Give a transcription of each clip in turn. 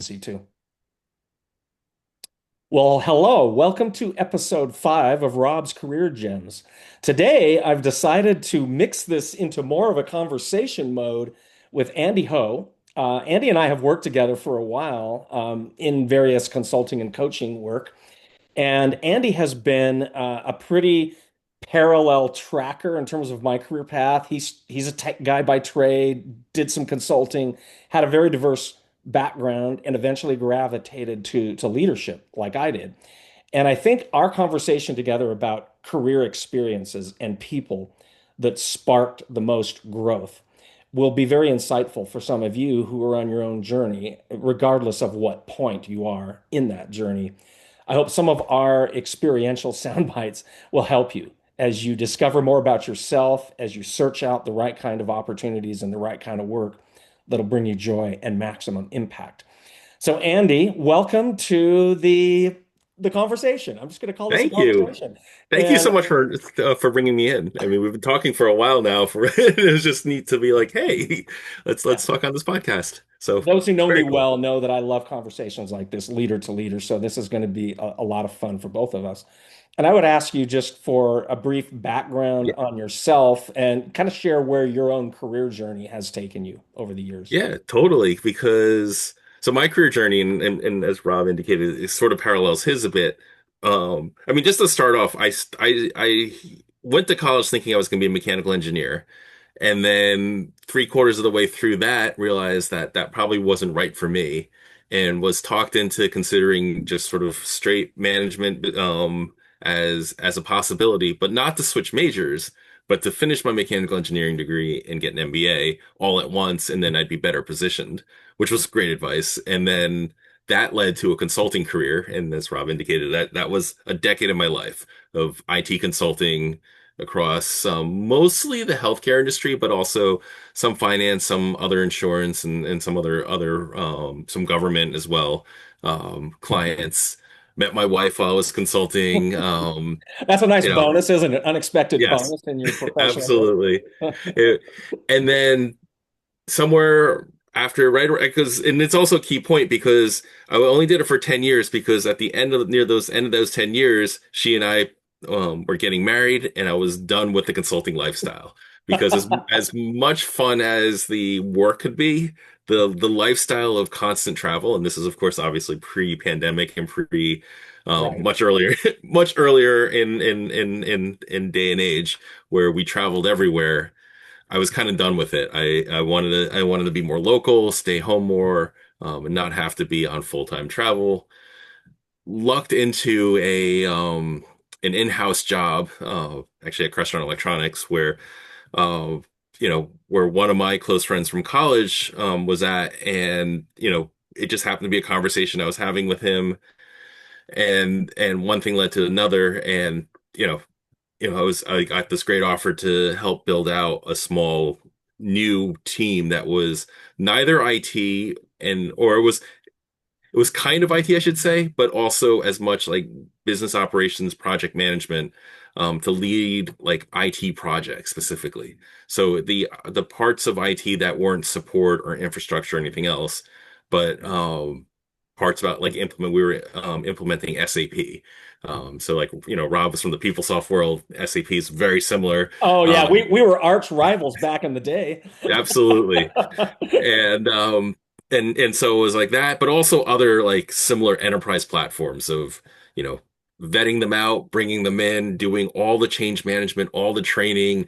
See too. Well, hello. Welcome to episode 5 of Rob's Career Gems. Today, I've decided to mix this into more of a conversation mode with Andy Ho. Andy and I have worked together for a while in various consulting and coaching work. And Andy has been a pretty parallel tracker in terms of my career path. He's a tech guy by trade, did some consulting, had a very diverse background, and eventually gravitated to leadership like I did. And I think our conversation together about career experiences and people that sparked the most growth will be very insightful for some of you who are on your own journey, regardless of what point you are in that journey. I hope some of our experiential sound bites will help you as you discover more about yourself, as you search out the right kind of opportunities and the right kind of work that'll bring you joy and maximum impact. So, Andy, welcome to the conversation. I'm just going to call this a Thank you. conversation. Thank you And so much for bringing me in. I mean, we've been talking for a while now. It's just neat to be like, hey, let's talk on this podcast. So those who know me very cool. well know that I love conversations like this, leader to leader. So this is going to be a lot of fun for both of us. And I would ask you just for a brief background Yeah, on yourself and kind of share where your own career journey has taken you over the years. yeah, totally. Because so my career journey, and as Rob indicated, it sort of parallels his a bit. I mean, just to start off, I went to college thinking I was going to be a mechanical engineer. And then three-quarters of the way through that, realized that that probably wasn't right for me, and was talked into considering just sort of straight management as a possibility, but not to switch majors, but to finish my mechanical engineering degree and get an MBA all at once, and then I'd be better positioned, which was great advice. And then that led to a consulting career, and as Rob indicated, that was a decade of my life of IT consulting across mostly the healthcare industry, but also some finance, some other insurance, and some other some government as well. Clients. Met my wife while I was consulting. That's a nice You know, bonus, isn't it? Unexpected yes, bonus in your professional absolutely. work. It- and then somewhere after, right, because and it's also a key point because I only did it for 10 years because at the end of near those end of those 10 years, she and I were getting married and I was done with the consulting lifestyle because as much fun as the work could be, the lifestyle of constant travel, and this is of course obviously pre-pandemic and pre Right. much earlier much earlier in day and age where we traveled everywhere. I was kind of done with it. I wanted to be more local, stay home more, and not have to be on full-time travel. Lucked into a an in-house job, actually at Crestron Electronics, where uh, where one of my close friends from college was at, and it just happened to be a conversation I was having with him, and one thing led to another, and I got this great offer to help build out a small new team that was neither IT and or it was kind of IT, I should say, but also as much like business operations, project management, to lead like IT projects specifically. So the parts of IT that weren't support or infrastructure or anything else, but parts about like we were implementing SAP. So like Rob was from the PeopleSoft world. SAP is very similar. Oh yeah, we Um, we were arch rivals back in the day. Absolutely. And and so it was like that, but also other like similar enterprise platforms of, you know, vetting them out, bringing them in, doing all the change management, all the training,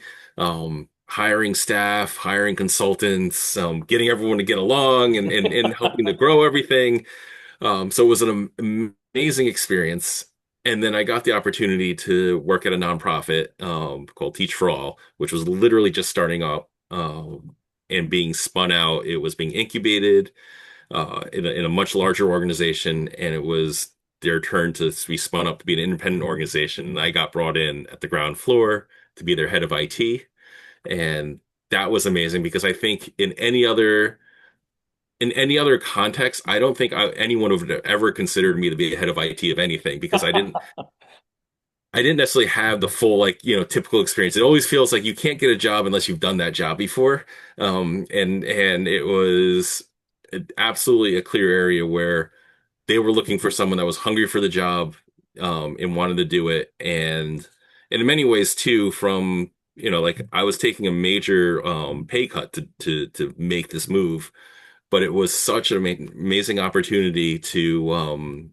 hiring staff, hiring consultants, getting everyone to get along and helping to grow everything. So it was an amazing experience. And then I got the opportunity to work at a nonprofit called Teach for All, which was literally just starting up and being spun out. It was being incubated in a much larger organization, and it was their turn to be spun up to be an independent organization. And I got brought in at the ground floor to be their head of IT, and that was amazing because I think in any other context, I don't think anyone would have ever considered me to be a head of IT of anything because I didn't necessarily have the full like typical experience. It always feels like you can't get a job unless you've done that job before. And it was absolutely a clear area where they were looking for someone that was hungry for the job, and wanted to do it. And in many ways too, from, like I was taking a major pay cut to make this move, but it was such an amazing opportunity to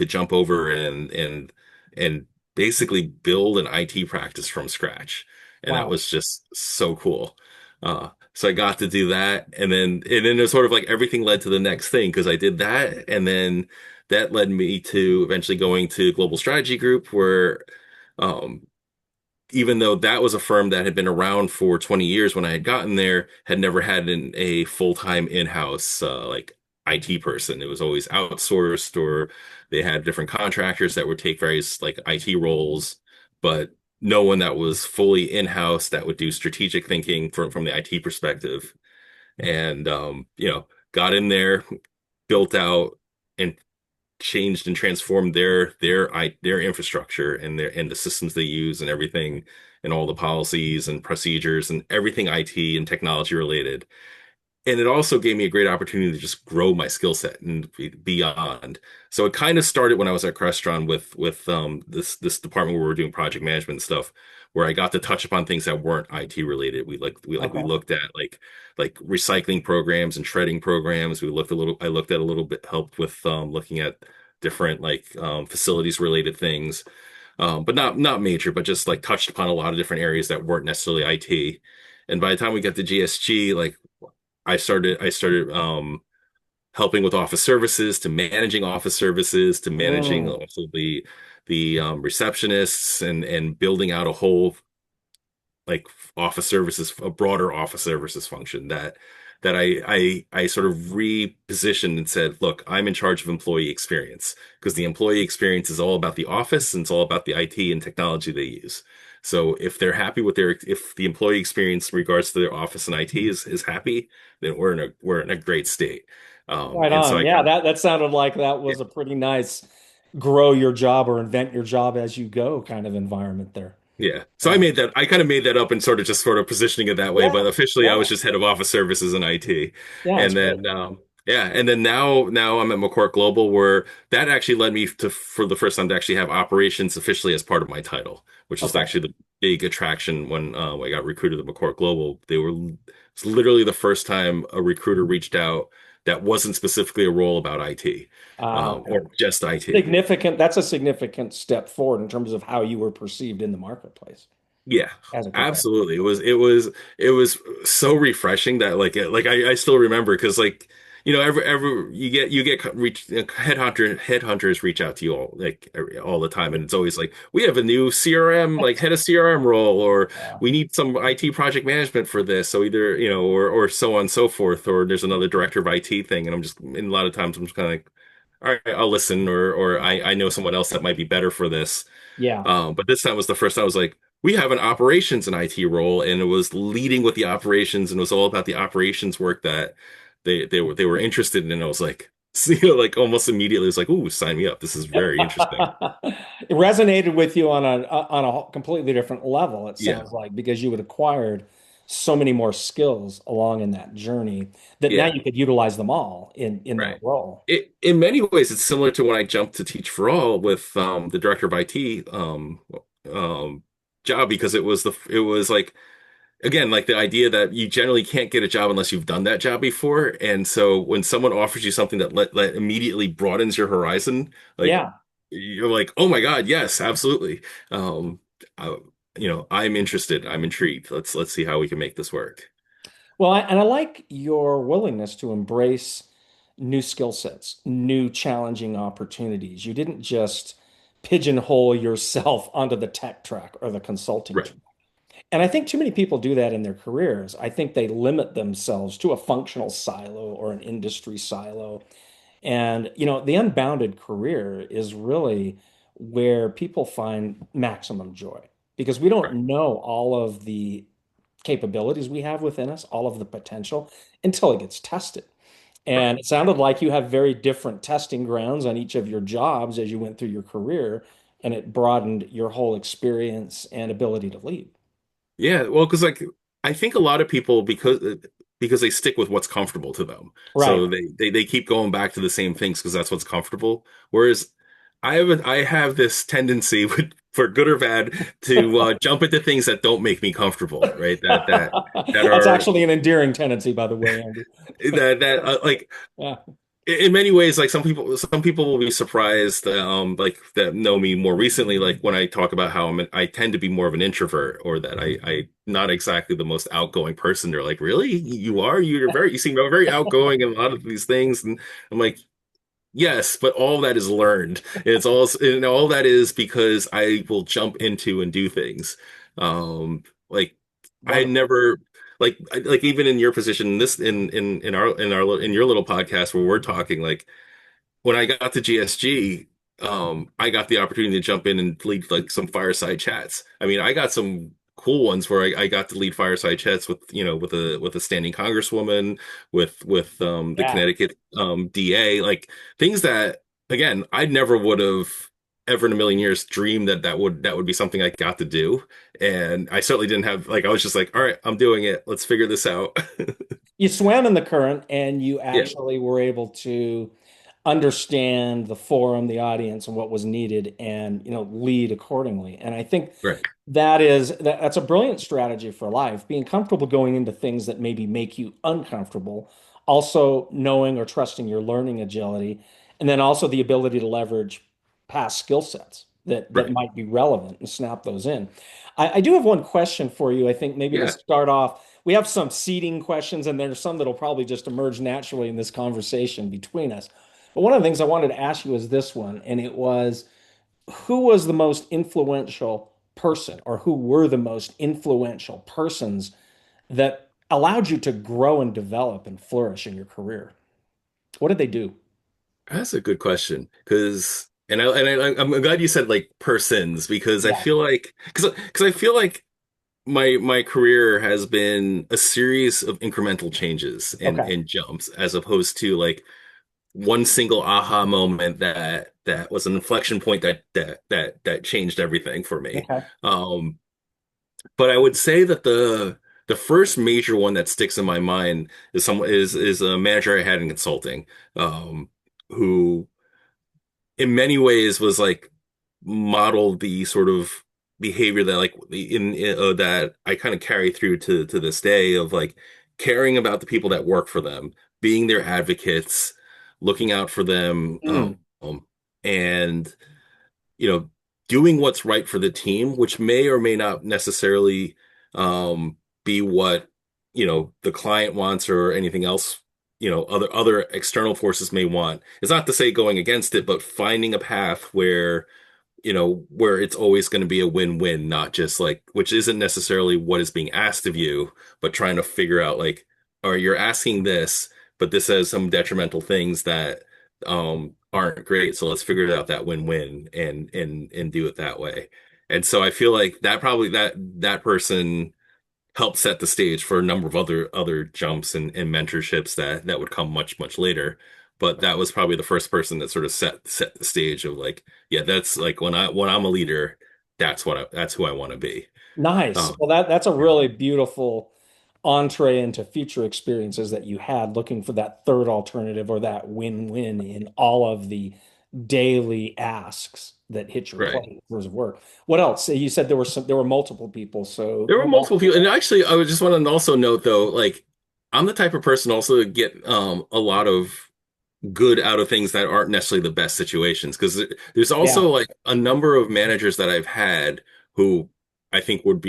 jump over and basically build an IT practice from scratch. And that Wow. was just so cool. So I got to do that, and then it was sort of like everything led to the next thing because I did that, and then that led me to eventually going to Global Strategy Group, where um, even though that was a firm that had been around for 20 years when I had gotten there, had never had a full-time in-house like IT person. It was always outsourced, or they had different contractors that would take various like IT roles, but no one that was fully in-house that would do strategic thinking from the IT perspective. And got in there, built out, and changed and transformed their infrastructure and the systems they use and everything, and all the policies and procedures and everything IT and technology related. And it also gave me a great opportunity to just grow my skill set and beyond. So it kind of started when I was at Crestron with this department where we were doing project management stuff, where I got to touch upon things that weren't IT related. We Okay. looked at like recycling programs and shredding programs. I looked at a little bit, helped with looking at different like facilities related things, but not major, but just like touched upon a lot of different areas that weren't necessarily IT. And by the time we got to GSG, like I started helping with office services, to managing office services, to managing Mm. also the receptionists, and building out a whole like office services, a broader office services function that I sort of repositioned and said, look, I'm in charge of employee experience, because the employee experience is all about the office and it's all about the IT and technology they use. So if they're happy with if the employee experience in regards to their office and IT is happy, then we're in a great state. Right And so on. I Yeah, got that sounded like that was a pretty nice grow your job or invent your job as you go kind of environment there. Yeah. So Yeah. I kind of made that up and sort of positioning it that way, Yeah. but officially I Yeah. was just head of office services and IT. Yeah, it's And great. then, yeah. And then now I'm at McCourt Global, where that actually led me to, for the first time, to actually have operations officially as part of my title, which is Okay. actually the big attraction when I got recruited to McCourt Global. It's literally the first time a recruiter reached out that wasn't specifically a role about IT, or Okay. just IT. Significant. That's a significant step forward in terms of how you were perceived in the marketplace Yeah, as a professional. absolutely. It was so refreshing that like I still remember, because like every you get headhunters reach out to you all the time, and it's always like, we have a new CRM, like head of CRM role, or Yeah. we need some IT project management for this. So either or so on and so forth, or there's another director of IT thing, and a lot of times I'm just kind of like, all right, I'll listen, or I know someone else that might be better for this. Yeah. But this time was the first time I was like, we have an operations and IT role, and it was leading with the operations, and it was all about the operations work that they were interested in. And I was like, like almost immediately, it was like, ooh, sign me up. This is very interesting. It resonated with you on a completely different level, it Yeah, sounds like, because you had acquired so many more skills along in that journey that now yeah, you could utilize them all in that right. role. In many ways, it's similar to when I jumped to Teach for All with the director of IT um, job, because it was like, again, like the idea that you generally can't get a job unless you've done that job before. And so when someone offers you something that immediately broadens your horizon, like Yeah. you're like, oh my God, yes, absolutely. I, I'm interested. I'm intrigued. Let's see how we can make this work. Well, and I like your willingness to embrace new skill sets, new challenging opportunities. You didn't just pigeonhole yourself onto the tech track or the consulting Right, track. And I think too many people do that in their careers. I think they limit themselves to a functional silo or an industry silo. And, the unbounded career is really where people find maximum joy because we don't right. know all of the capabilities we have within us, all of the potential until it gets tested. Right. And it sounded like you have very different testing grounds on each of your jobs as you went through your career, and it broadened your whole experience and ability to lead. Yeah, well, because like I think a lot of people, because because they stick with what's comfortable to them. Right. So they keep going back to the same things because that's what's comfortable. Whereas I have this tendency for good or bad to jump into things that don't make me comfortable, right? That That's are actually an endearing tendency, by the way, Andy. like Yeah. in many ways, like some people will be surprised that like that know me more recently, like when I talk about how I tend to be more of an introvert, or that I not exactly the most outgoing person. They're like, really? You are? You seem very outgoing in a lot of these things. And I'm like, yes, but all that is learned. All that is because I will jump into and do things. Like I Wonderful. never like even in your position, this in your little podcast where we're talking, like when I got to GSG, I got the opportunity to jump in and lead like some fireside chats. I mean, I got some cool ones where I got to lead fireside chats with, with a standing congresswoman, with the Yeah. Connecticut DA, like things that again, I never would have ever in a million years dreamed that would be something I got to do. And I certainly didn't have like I was just like, all right, I'm doing it. Let's figure this out. You swam in the current and you Yeah, actually were able to understand the forum, the audience, and what was needed and, lead accordingly. And I think right, that's a brilliant strategy for life, being comfortable going into things that maybe make you uncomfortable, also knowing or trusting your learning agility, and then also the ability to leverage past skill sets that right. might be relevant and snap those in. I do have one question for you. I think maybe to Yeah. start off, we have some seeding questions, and there's some that'll probably just emerge naturally in this conversation between us. But one of the things I wanted to ask you is this one, and it was who was the most influential person, or who were the most influential persons that allowed you to grow and develop and flourish in your career? What did they do? That's a good question I'm glad you said like persons because I Yeah. feel like because I feel like my career has been a series of incremental changes Okay. and jumps as opposed to like one single aha moment that was an inflection point that changed everything for me. Okay. Um, but I would say that the first major one that sticks in my mind is a manager I had in consulting, who in many ways was like modeled the sort of behavior that like that I kind of carry through to this day of like caring about the people that work for them, being their advocates, looking out for them, Mm. and you know, doing what's right for the team, which may or may not necessarily be what, the client wants or anything else, other external forces may want. It's not to say going against it, but finding a path where it's always going to be a win-win, not just like, which isn't necessarily what is being asked of you, but trying to figure out like, or you're asking this, but this has some detrimental things that aren't great. So let's figure out that win-win and do it that way. And so I feel like that person helped set the stage for a number of other jumps and mentorships that would come much later. But that was probably the first person that sort of set the stage of like, yeah, that's like when I'm a leader, that's who I want to be. Nice. Um, Well, that's a really beautiful entree into future experiences that you had looking for that third alternative or that win-win in all of the daily asks that hit your right. plate in terms of work. What else? You said there were multiple people. So There were who else? multiple people, and actually, I would just want to also note though, like I'm the type of person also to get a lot of good out of things that aren't necessarily the best situations. Because there's Yeah. also like a number of managers that I've had who I would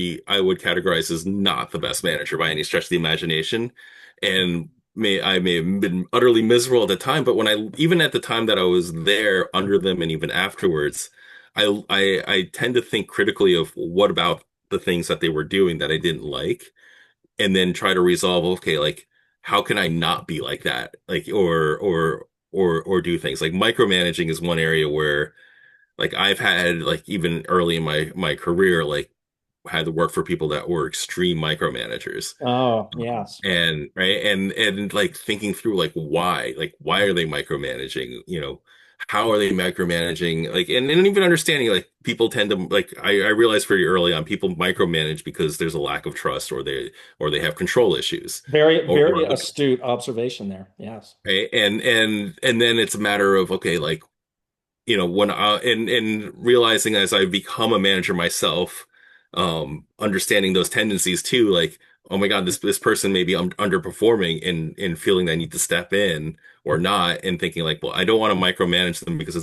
categorize as not the best manager by any stretch of the imagination. And I may have been utterly miserable at the time, but even at the time that I was there under them and even afterwards, I tend to think critically of what about the things that they were doing that I didn't like and then try to resolve, okay, like how can I not be like that? Like or do things. Like micromanaging is one area where like I've had like even early in my career, like had to work for people that were extreme micromanagers. Oh, yes. And right and like thinking through like why are they micromanaging? how are they micromanaging? Like, and even understanding, like, people tend to, like, I realized pretty early on, people micromanage because there's a lack of trust, or they have control issues, Very, or very like, astute observation there. Yes. right? And then it's a matter of, okay, like, when and realizing as I become a manager myself, understanding those tendencies too, like, oh my God, this person may be underperforming, and feeling that I need to step in or not, and thinking like, well, I don't want to micromanage them because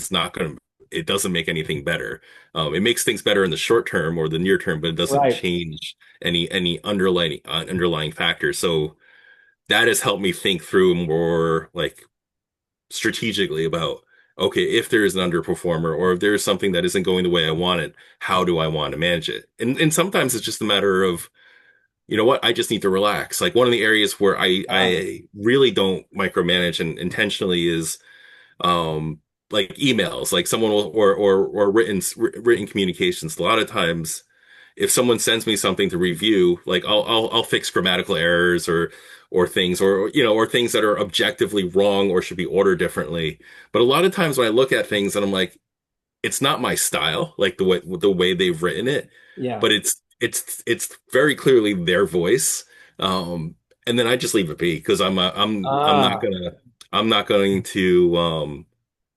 it doesn't make anything better. It makes things better in the short term or the near term, but it doesn't Right. change any underlying factors. So that has helped me think through more like strategically about, okay, if there is an underperformer, or if there is something that isn't going the way I want it, how do I want to manage it? And sometimes it's just a matter of, you know what, I just need to relax. Like, one of the areas where Yeah. I really don't micromanage and intentionally is, um like, emails. Like, someone will, or written communications. A lot of times, if someone sends me something to review, like, I'll fix grammatical errors, or things, or things that are objectively wrong or should be ordered differently. But a lot of times when I look at things and I'm like, it's not my style, like the way they've written it, Yeah. but it's very clearly their voice. Um, and then I just leave it be, because Ah, I'm not going to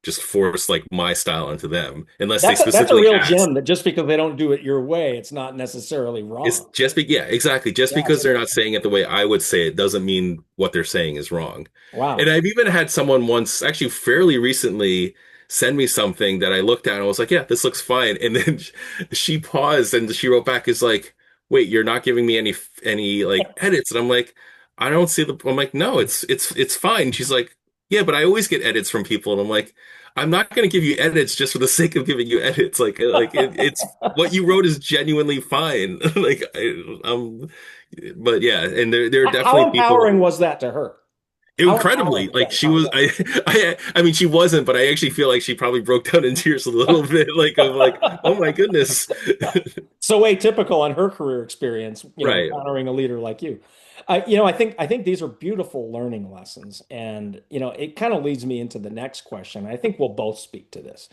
just force like my style into them unless they that's a specifically real ask. gem that just because they don't do it your way, it's not necessarily It's wrong. yeah, exactly. Just Yeah, it's because they're not interesting. saying it the way I would say it doesn't mean what they're saying is wrong. And Wow. I've even had someone once, actually fairly recently, send me something that I looked at and I was like, yeah, this looks fine. And then she paused and she wrote back, is like, wait, you're not giving me any like edits. And I'm like, I don't see I'm like, no, it's fine. She's like, yeah, but I always get edits from people. And I'm like, I'm not going to give you edits just for the sake of giving you edits. It's what you wrote is genuinely fine. But yeah, and there are How definitely people. empowering was that to her? How Incredibly, empowering was like, that she was, concept? I mean, she wasn't, but I actually feel like she probably broke down in tears a little bit, like, of like, oh my goodness. So atypical on her career experience, Right. encountering a leader like you. I think these are beautiful learning lessons, and it kind of leads me into the next question. I think we'll both speak to this.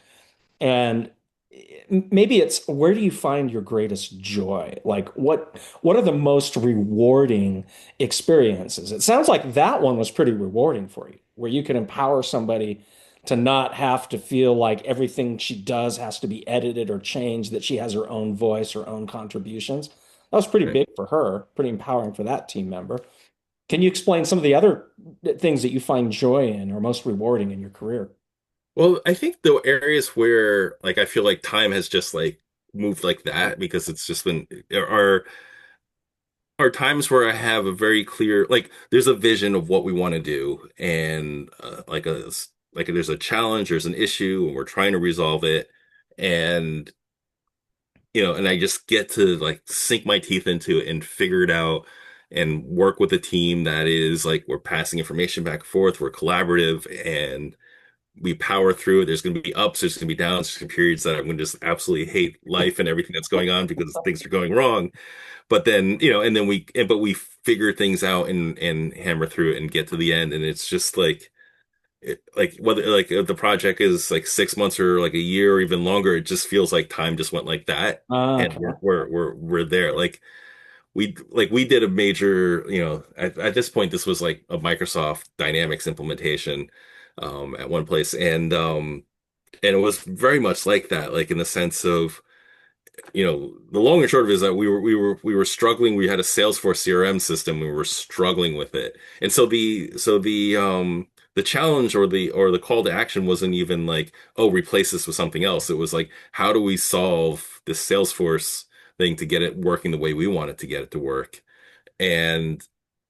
And maybe it's, where do you find your greatest joy? Like, what are the most rewarding experiences? It sounds like that one was pretty rewarding for you, where you can empower somebody to not have to feel like everything she does has to be edited or changed, that she has her own voice, her own contributions. That was pretty Right. big for her, pretty empowering for that team member. Can you explain some of the other things that you find joy in or most rewarding in your career? Well, I think the areas where, like, I feel like time has just like moved like that, because it's just been, are times where I have a very clear, like, there's a vision of what we want to do, and like there's a challenge, there's an issue, and we're trying to resolve it, and and I just get to like sink my teeth into it and figure it out, and work with a team that is like, we're passing information back and forth, we're collaborative, and we power through it. There's going to be ups, there's going to be downs, there's going to be periods that I'm going to just absolutely hate life and everything that's going on because things are going wrong. But then, but we figure things out, and hammer through it and get to the end. And it's just like, like, whether like if the project is like 6 months or like a year or even longer, it just feels like time just went like that. And Okay. we're there. We did a major, at this point, this was like a Microsoft Dynamics implementation, at one place. And it was very much like that, like, in the sense of, the long and short of it is that we were struggling. We had a Salesforce CRM system. We were struggling with it. And the challenge, or the call to action wasn't even like, oh, replace this with something else. It was like, how do we solve this Salesforce thing to get it working the way we want it to get it to work? And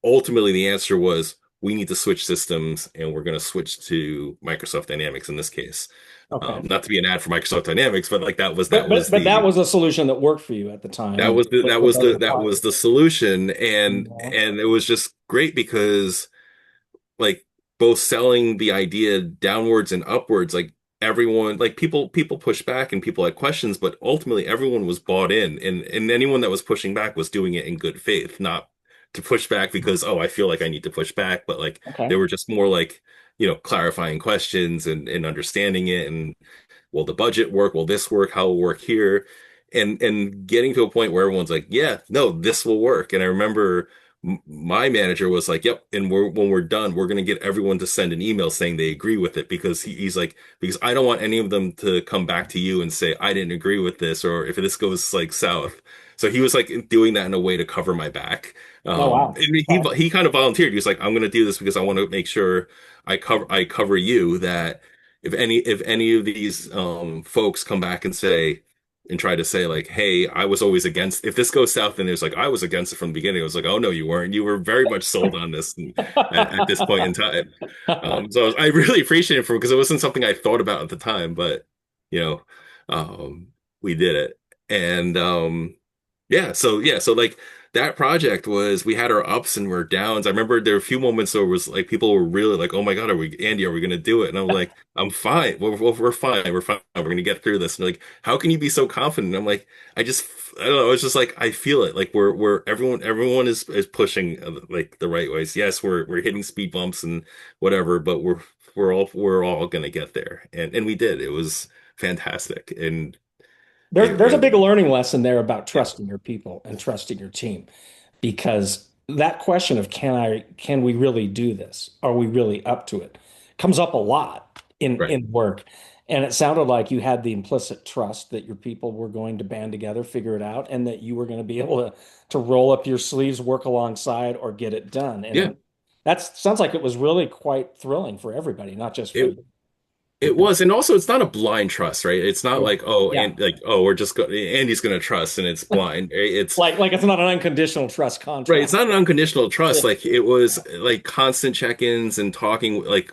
ultimately the answer was, we need to switch systems, and we're going to switch to Microsoft Dynamics in this case. Okay. Not to be an ad for Microsoft Dynamics, but like, that was But that but was but that the was a solution that worked for you at the time, that and was the that what was does the that require. was the solution. and Mhm. and it was just great because, like, both selling the idea downwards and upwards, like, everyone, like, people pushed back and people had questions, but ultimately everyone was bought in, and anyone that was pushing back was doing it in good faith, not to push back because, oh, I feel like I need to push back, but like, they Okay. were just more like, clarifying questions and understanding it. And will the budget work? Will this work? How will it work here? And getting to a point where everyone's like, yeah, no, this will work. And I remember my manager was like, yep. And when we're done, we're going to get everyone to send an email saying they agree with it because he's like, because I don't want any of them to come back to you and say, I didn't agree with this, or if this goes like south. So he was like doing that in a way to cover my back. Oh, wow. And he kind of volunteered. He was like, I'm going to do this because I want to make sure I cover you, that if any of these folks come back and try to say like, hey, I was always against, if this goes south, and there's like, I was against it from the beginning. I was like, oh no, you weren't. You were very much sold on this at this point in time. I really appreciate it for, because it wasn't something I thought about at the time, but you know, we did it. And so like that project was, we had our ups and our downs. I remember there were a few moments where it was like people were really like, "Oh my God, are we gonna do it?" And I'm like, "I'm fine. We're fine. We're fine. We're gonna get through this." And they're like, "How can you be so confident?" And I'm like, I don't know. It's just like I feel it. Like we're everyone is pushing like the right ways. Yes, we're hitting speed bumps and whatever, but we're all gonna get there, and we did. It was fantastic, and There's a it big learning lesson there about yeah, trusting your people and trusting your team, because that question of can we really do this? Are we really up to it? Comes up a lot right. in work. And it sounded like you had the implicit trust that your people were going to band together, figure it out, and that you were going to be able to roll up your sleeves, work alongside, or get it done. Yeah. That sounds like it was really quite thrilling for everybody, not just for It you. It was, and also it's not a blind trust, right? It's not Yeah. like, oh, Yeah. and like, oh, Andy's gonna trust, and it's blind. It's Like it's not an unconditional trust right. It's contract. not an unconditional trust. Yeah. Like it was like constant check-ins and talking, like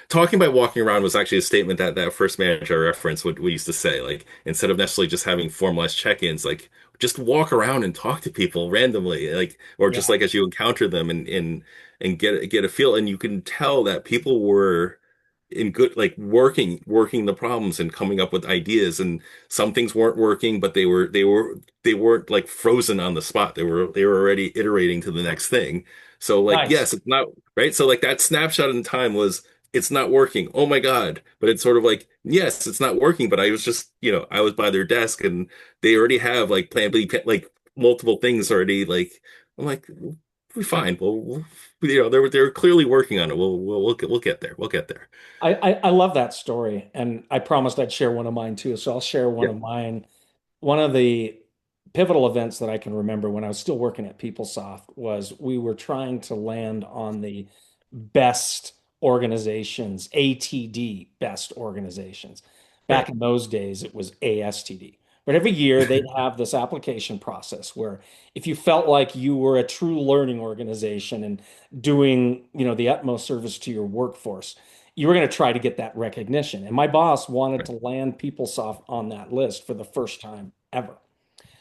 talking by walking around was actually a statement that first manager I referenced would we used to say, like instead of necessarily just having formalized check-ins, like just walk around and talk to people randomly, like or just Yeah. like as you encounter them and get a feel, and you can tell that people were in good, like working the problems and coming up with ideas, and some things weren't working, but they weren't like frozen on the spot. They were already iterating to the next thing. So like, Nice. yes, it's not right. So like that snapshot in time was, it's not working. Oh my God. But it's sort of like, yes, it's not working, but I was just, I was by their desk and they already have like plan B, like multiple things already. Like, I'm like, we're fine. They were clearly working on it. We'll get there. We'll get there. I love that story, and I promised I'd share one of mine too. So I'll share one Yeah. of mine. One of the pivotal events that I can remember when I was still working at PeopleSoft was we were trying to land on the best organizations, ATD best organizations. Back Right. in those days, it was ASTD. But every year they'd have this application process where if you felt like you were a true learning organization and doing, the utmost service to your workforce, you were going to try to get that recognition. And my boss wanted Right. to land PeopleSoft on that list for the first time ever.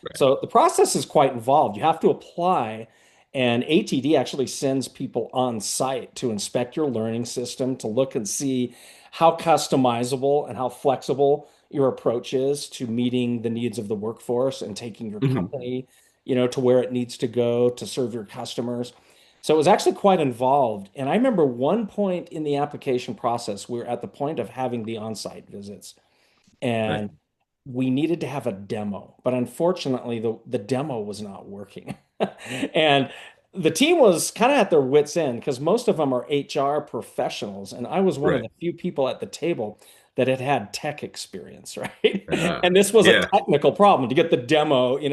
Right. So the process is quite involved. You have to apply, and ATD actually sends people on site to inspect your learning system to look and see how customizable and how flexible your approach is to meeting the needs of the workforce and taking your Mhm. company, to where it needs to go to serve your customers. So it was actually quite involved. And I remember one point in the application process, we were at the point of having the on-site visits. Right. And we needed to have a demo, but unfortunately, the demo was not working. And the team was kind of at their wits' end because most of them are HR professionals, and I was one of Right. the few people at the table that had had tech experience, right? Ah, And this was a yeah. technical problem to get the demo, to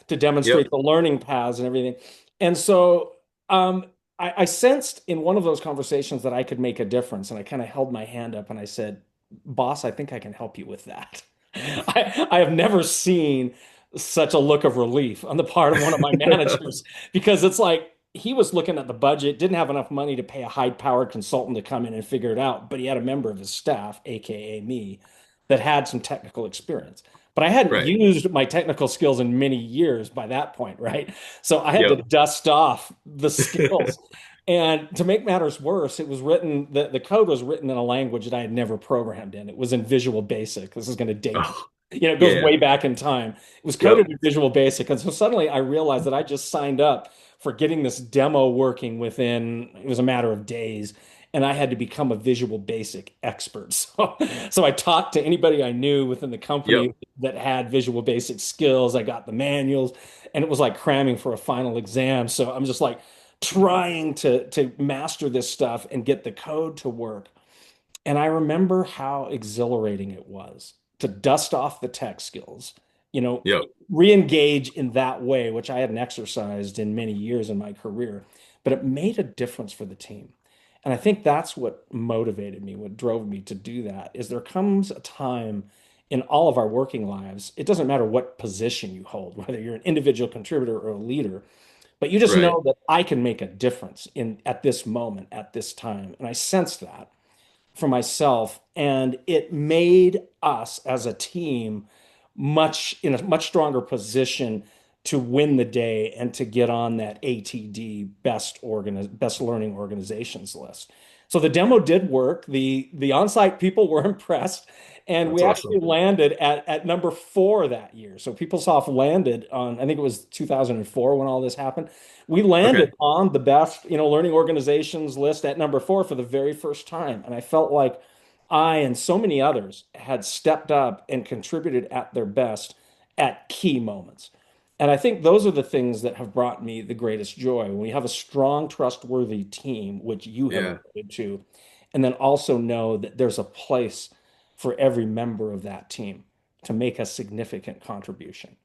Yep. demonstrate the learning paths and everything. And so I sensed in one of those conversations that I could make a difference, and I kind of held my hand up and I said, "Boss, I think I can help you with that." I have never seen such a look of relief on the part of one of my managers, because it's like he was looking at the budget, didn't have enough money to pay a high-powered consultant to come in and figure it out, but he had a member of his staff, aka me, that had some technical experience. But I hadn't Right. used my technical skills in many years by that point, right? So I had to Yep. dust off the skills. And to make matters worse, it was written, the code was written in a language that I had never programmed in. It was in Visual Basic. This is going to date me. Oh, It goes yeah. way back in time. It was coded Yep. in Visual Basic. And so suddenly I realized that I just signed up for getting this demo working within, it was a matter of days. and I had to become a Visual Basic expert. So I talked to anybody I knew within the Yep. company that had Visual Basic skills. I got the manuals, and it was like cramming for a final exam. So I'm just like trying to master this stuff and get the code to work. And I remember how exhilarating it was to dust off the tech skills, you know, Yep. re-engage in that way, which I hadn't exercised in many years in my career, but it made a difference for the team. And I think that's what motivated me, what drove me to do that, is there comes a time in all of our working lives, it doesn't matter what position you hold, whether you're an individual contributor or a leader, but you just Right. know that I can make a difference in at this moment, at this time. And I sensed that for myself, and it made us as a team much in a much stronger position to win the day and to get on that ATD best learning organizations list. So the demo did work. The on-site people were impressed, and That's we actually awesome. landed at number 4 that year. So PeopleSoft landed on, I think it was 2004 when all this happened. We Okay. landed on the best, learning organizations list at number 4 for the very first time. And I felt like I and so many others had stepped up and contributed at their best at key moments. And I think those are the things that have brought me the greatest joy. When we have a strong, trustworthy team, which you have Yeah. alluded to, and then also know that there's a place for every member of that team to make a significant contribution.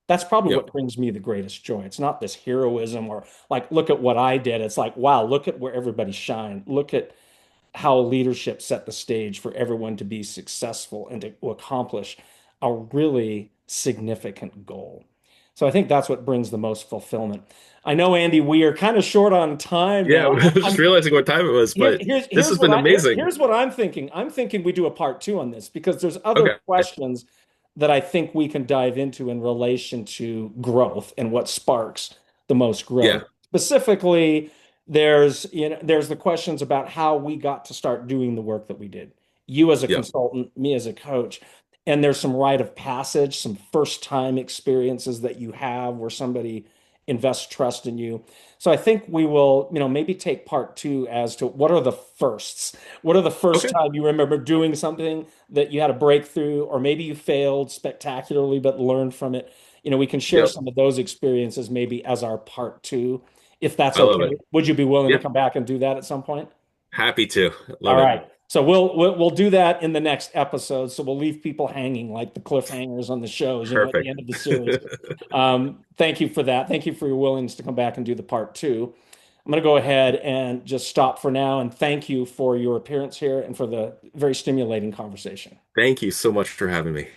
That's probably Yep. what brings me the greatest joy. It's not this heroism or like, look at what I did. It's like, wow, look at where everybody shined. Look at how leadership set the stage for everyone to be successful and to accomplish a really significant goal. So I think that's what brings the most fulfillment. I know, Andy, we are kind of short on time Yeah. now. Just realizing what time it was, but this has been amazing. Here's what I'm thinking. I'm thinking we do a part 2 on this because there's other Okay. questions that I think we can dive into in relation to growth and what sparks the most Yeah. growth. Specifically, there's the questions about how we got to start doing the work that we did. You as a Yep. consultant, me as a coach, and there's some rite of passage, some first time experiences that you have where somebody invests trust in you. So I think we will, maybe take part 2 as to what are the firsts? What are the first Okay. time you remember doing something that you had a breakthrough, or maybe you failed spectacularly but learned from it? We can share Yep. some of those experiences maybe as our part 2, if that's I love it. okay. Would you be willing to Yep. come back and do that at some point? Happy to. All Love it. right. So we'll do that in the next episode. So we'll leave people hanging like the cliffhangers on the shows, at the Perfect. end of the series. Thank you for that. Thank you for your willingness to come back and do the part 2. I'm going to go ahead and just stop for now and thank you for your appearance here and for the very stimulating conversation. Thank you so much for having me.